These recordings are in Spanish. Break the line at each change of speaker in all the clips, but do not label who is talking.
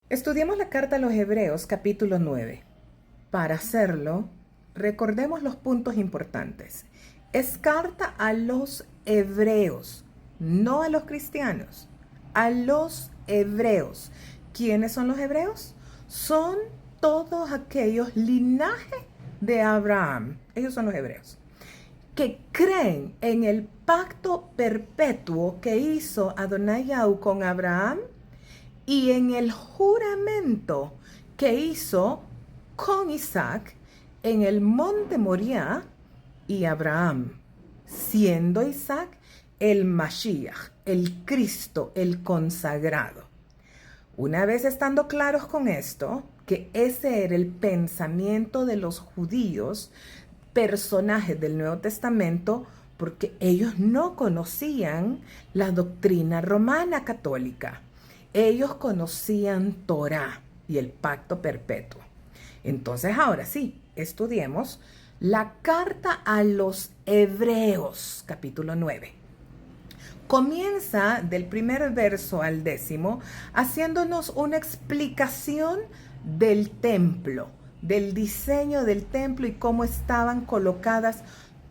Estudiemos la carta a los Hebreos, capítulo 9. Para hacerlo, recordemos los puntos importantes. Es carta a los hebreos, no a los cristianos, a los hebreos. ¿Quiénes son los hebreos? Son todos aquellos linajes de Abraham. Ellos son los hebreos, que creen en el pacto perpetuo que hizo Adonai Yahu con Abraham y en el juramento que hizo con Isaac en el monte Moriah y Abraham, siendo Isaac el Mashiach, el Cristo, el consagrado. Una vez estando claros con esto, que ese era el pensamiento de los judíos, personajes del Nuevo Testamento, porque ellos no conocían la doctrina romana católica. Ellos conocían Torá y el pacto perpetuo. Entonces, ahora sí, estudiemos la carta a los Hebreos, capítulo 9. Comienza del primer verso al 10º haciéndonos una explicación del templo, del diseño del templo y cómo estaban colocadas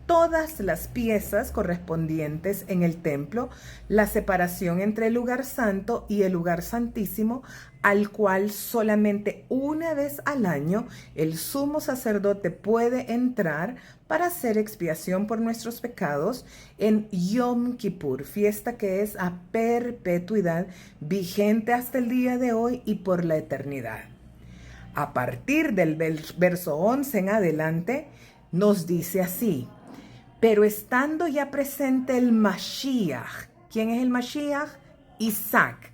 todas las piezas correspondientes en el templo, la separación entre el lugar santo y el lugar santísimo, al cual solamente una vez al año el sumo sacerdote puede entrar para hacer expiación por nuestros pecados en Yom Kippur, fiesta que es a perpetuidad, vigente hasta el día de hoy y por la eternidad. A partir del verso 11 en adelante, nos dice así: pero estando ya presente el Mashiach. ¿Quién es el Mashiach? Isaac,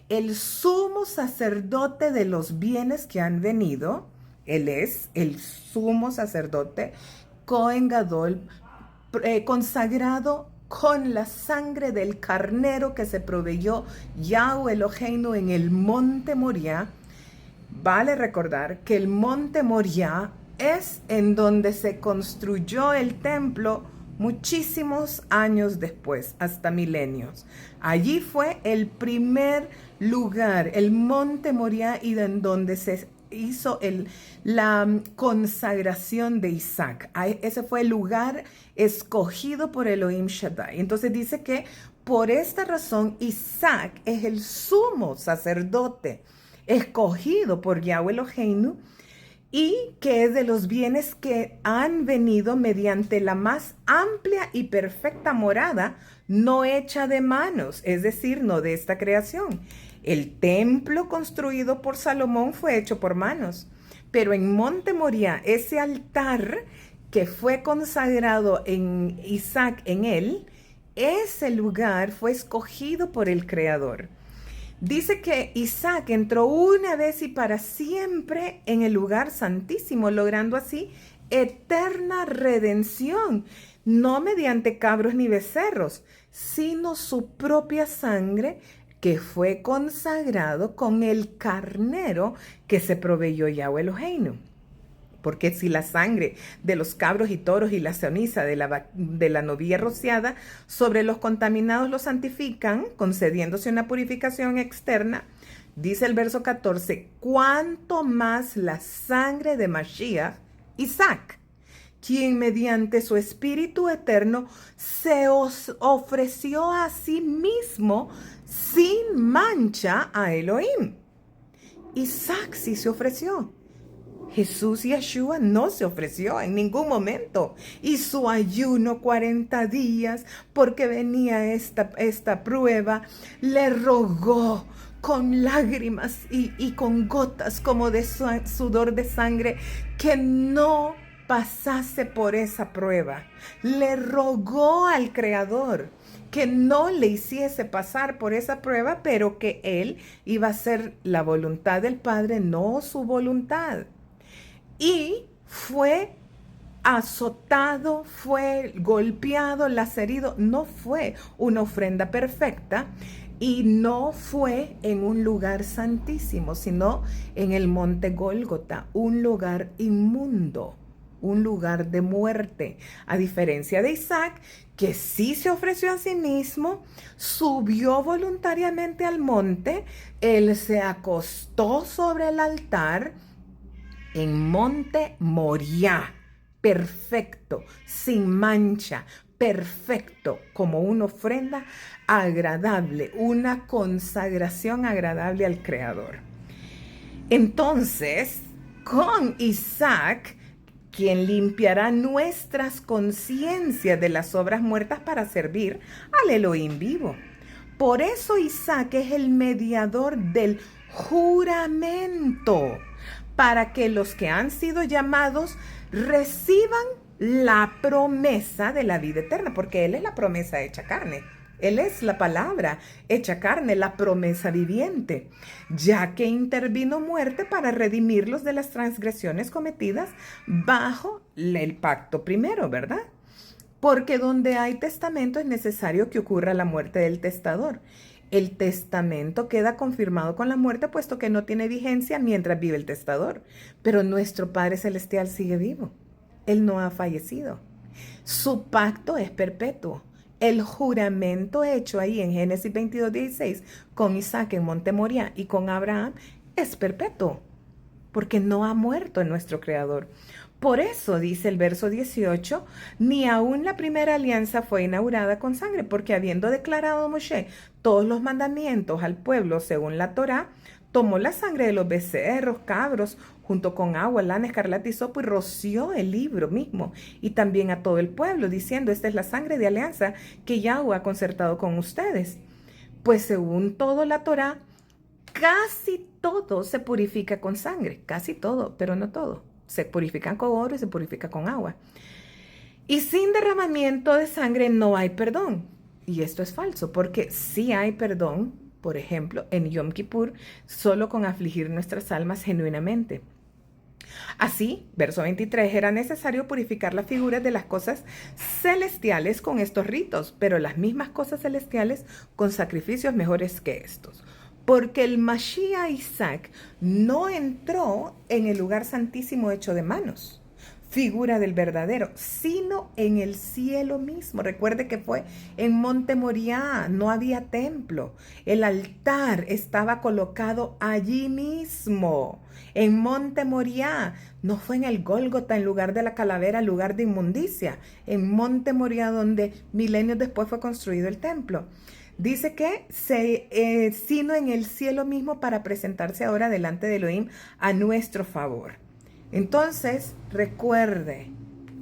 el sumo sacerdote de los bienes que han venido. Él es el sumo sacerdote, Cohen Gadol, consagrado con la sangre del carnero que se proveyó Yahweh Eloheinu en el monte Moriah. Vale recordar que el monte Moriah es en donde se construyó el templo muchísimos años después, hasta milenios. Allí fue el primer lugar, el monte Moriah, y en donde se hizo la consagración de Isaac. Ese fue el lugar escogido por Elohim Shaddai. Entonces dice que por esta razón Isaac es el sumo sacerdote escogido por Yahweh Eloheinu, y que es de los bienes que han venido mediante la más amplia y perfecta morada, no hecha de manos, es decir, no de esta creación. El templo construido por Salomón fue hecho por manos, pero en Monte Moriah, ese altar que fue consagrado en Isaac en él, ese lugar fue escogido por el Creador. Dice que Isaac entró una vez y para siempre en el lugar santísimo, logrando así eterna redención, no mediante cabros ni becerros, sino su propia sangre que fue consagrado con el carnero que se proveyó Yahweh Eloheinu. Porque si la sangre de los cabros y toros y la ceniza de la novilla rociada sobre los contaminados los santifican, concediéndose una purificación externa, dice el verso 14, cuánto más la sangre de Mashiach, Isaac, quien mediante su espíritu eterno se os ofreció a sí mismo sin mancha a Elohim. Isaac sí se ofreció. Jesús Yeshua no se ofreció en ningún momento, y su ayuno 40 días porque venía esta prueba, le rogó con lágrimas y con gotas como de sudor de sangre que no pasase por esa prueba. Le rogó al Creador que no le hiciese pasar por esa prueba, pero que él iba a hacer la voluntad del Padre, no su voluntad. Y fue azotado, fue golpeado, lacerido. No fue una ofrenda perfecta y no fue en un lugar santísimo, sino en el monte Gólgota, un lugar inmundo. un lugar de muerte. A diferencia de Isaac, que sí se ofreció a sí mismo, subió voluntariamente al monte, él se acostó sobre el altar en Monte Moriah, perfecto, sin mancha, perfecto, como una ofrenda agradable, una consagración agradable al Creador. Entonces, con Isaac, quien limpiará nuestras conciencias de las obras muertas para servir al Elohim vivo. Por eso Isaac es el mediador del juramento, para que los que han sido llamados reciban la promesa de la vida eterna, porque Él es la promesa hecha carne. Él es la palabra hecha carne, la promesa viviente, ya que intervino muerte para redimirlos de las transgresiones cometidas bajo el pacto primero, ¿verdad? Porque donde hay testamento es necesario que ocurra la muerte del testador. El testamento queda confirmado con la muerte, puesto que no tiene vigencia mientras vive el testador. Pero nuestro Padre Celestial sigue vivo. Él no ha fallecido. Su pacto es perpetuo. El juramento hecho ahí en Génesis 22:16 con Isaac en Monte Moriah y con Abraham es perpetuo, porque no ha muerto en nuestro Creador. Por eso dice el verso 18, ni aún la primera alianza fue inaugurada con sangre, porque habiendo declarado Moshe todos los mandamientos al pueblo según la Torá, tomó la sangre de los becerros, cabros, junto con agua, lana, escarlata y hisopo, y roció el libro mismo, y también a todo el pueblo, diciendo, esta es la sangre de alianza que Yahweh ha concertado con ustedes. Pues según todo la Torá, casi todo se purifica con sangre, casi todo, pero no todo. Se purifican con oro y se purifica con agua. Y sin derramamiento de sangre no hay perdón. Y esto es falso, porque sí hay perdón, por ejemplo, en Yom Kippur, solo con afligir nuestras almas genuinamente. Así, verso 23, era necesario purificar las figuras de las cosas celestiales con estos ritos, pero las mismas cosas celestiales con sacrificios mejores que estos. Porque el Mashiach Isaac no entró en el lugar santísimo hecho de manos, figura del verdadero, sino en el cielo mismo. Recuerde que fue en Monte Moriah, no había templo. El altar estaba colocado allí mismo, en Monte Moriah. No fue en el Gólgota, en lugar de la calavera, lugar de inmundicia. En Monte Moriah, donde milenios después fue construido el templo. Dice que sino en el cielo mismo, para presentarse ahora delante de Elohim a nuestro favor. Entonces, recuerde,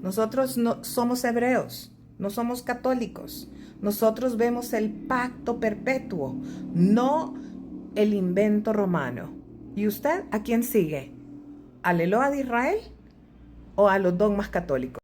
nosotros no somos hebreos, no somos católicos. Nosotros vemos el pacto perpetuo, no el invento romano. ¿Y usted a quién sigue? ¿Al Eloa de Israel o a los dogmas católicos?